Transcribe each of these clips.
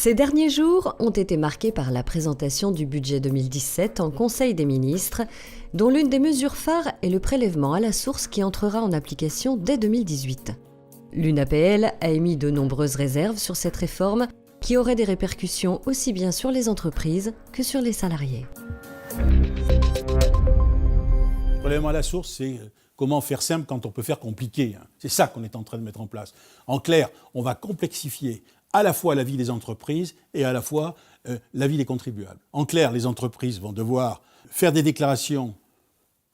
Ces derniers jours ont été marqués par la présentation du budget 2017 en Conseil des ministres, dont l'une des mesures phares est le prélèvement à la source qui entrera en application dès 2018. L'UNAPL a émis de nombreuses réserves sur cette réforme qui aurait des répercussions aussi bien sur les entreprises que sur les salariés. Le prélèvement à la source, c'est comment faire simple quand on peut faire compliqué. C'est ça qu'on est en train de mettre en place. En clair, on va complexifier à la fois la vie des entreprises et à la fois la vie des contribuables. En clair, les entreprises vont devoir faire des déclarations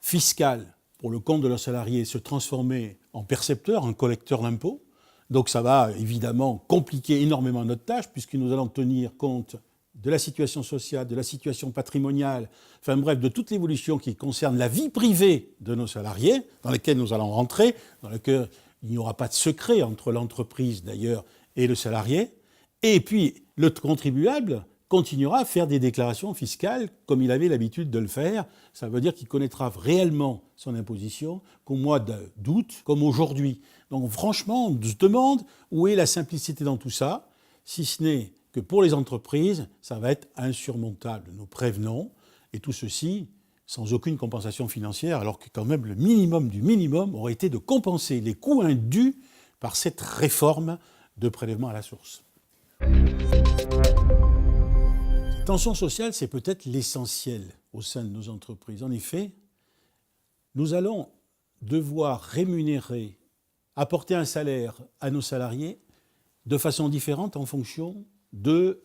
fiscales pour le compte de leurs salariés, se transformer en percepteurs, en collecteurs d'impôts. Donc ça va évidemment compliquer énormément notre tâche puisque nous allons tenir compte de la situation sociale, de la situation patrimoniale, enfin bref, de toute l'évolution qui concerne la vie privée de nos salariés, dans laquelle nous allons rentrer, dans laquelle il n'y aura pas de secret entre l'entreprise d'ailleurs et le salarié. Et puis le contribuable continuera à faire des déclarations fiscales comme il avait l'habitude de le faire. Ça veut dire qu'il connaîtra réellement son imposition qu'au mois d'août, comme aujourd'hui. Donc franchement, on se demande où est la simplicité dans tout ça, si ce n'est que pour les entreprises, ça va être insurmontable. Nous prévenons, et tout ceci sans aucune compensation financière, alors que quand même le minimum du minimum aurait été de compenser les coûts indus par cette réforme de prélèvement à la source. Cette tension sociale, c'est peut-être l'essentiel au sein de nos entreprises. En effet, nous allons devoir rémunérer, apporter un salaire à nos salariés de façon différente en fonction de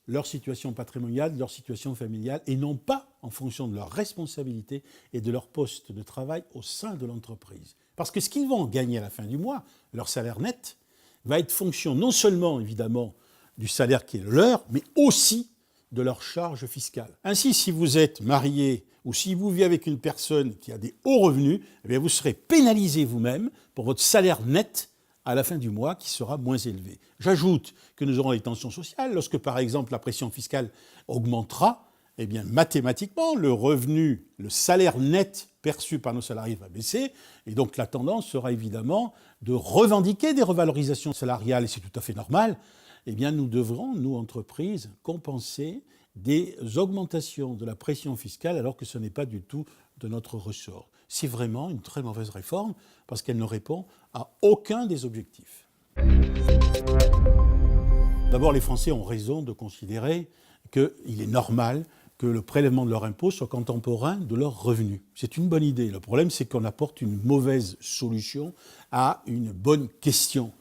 leur situation patrimoniale, de leur situation familiale, et non pas en fonction de leur responsabilité et de leur poste de travail au sein de l'entreprise. Parce que ce qu'ils vont gagner à la fin du mois, leur salaire net, va être fonction non seulement, évidemment, du salaire qui est le leur, mais aussi de leur charge fiscale. Ainsi, si vous êtes marié ou si vous vivez avec une personne qui a des hauts revenus, eh bien vous serez pénalisé vous-même pour votre salaire net à la fin du mois qui sera moins élevé. J'ajoute que nous aurons des tensions sociales. Lorsque, par exemple, la pression fiscale augmentera, eh bien, mathématiquement, le revenu, le salaire net perçu par nos salariés va baisser. Et donc, la tendance sera évidemment de revendiquer des revalorisations salariales, et c'est tout à fait normal. Eh bien, nous devrons, nous, entreprises, compenser des augmentations de la pression fiscale alors que ce n'est pas du tout de notre ressort. C'est vraiment une très mauvaise réforme parce qu'elle ne répond à aucun des objectifs. D'abord, les Français ont raison de considérer qu'il est normal que le prélèvement de leur impôt soit contemporain de leurs revenus. C'est une bonne idée. Le problème, c'est qu'on apporte une mauvaise solution à une bonne question.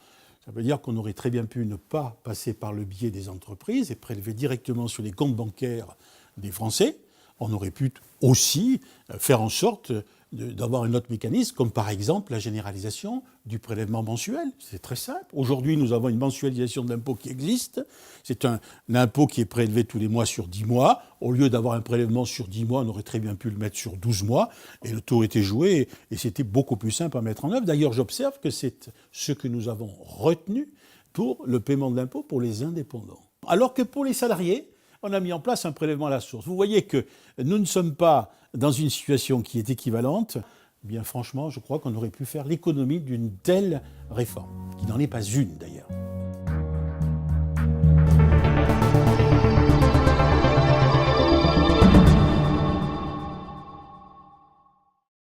Ça veut dire qu'on aurait très bien pu ne pas passer par le biais des entreprises et prélever directement sur les comptes bancaires des Français. On aurait pu aussi faire en sorte d'avoir un autre mécanisme, comme par exemple la généralisation du prélèvement mensuel. C'est très simple. Aujourd'hui, nous avons une mensualisation de l'impôt qui existe. C'est un impôt qui est prélevé tous les mois sur 10 mois. Au lieu d'avoir un prélèvement sur 10 mois, on aurait très bien pu le mettre sur 12 mois. Et le taux était joué et c'était beaucoup plus simple à mettre en œuvre. D'ailleurs, j'observe que c'est ce que nous avons retenu pour le paiement de l'impôt pour les indépendants. Alors que pour les salariés, on a mis en place un prélèvement à la source. Vous voyez que nous ne sommes pas dans une situation qui est équivalente. Eh bien franchement, je crois qu'on aurait pu faire l'économie d'une telle réforme, qui n'en est pas une d'ailleurs.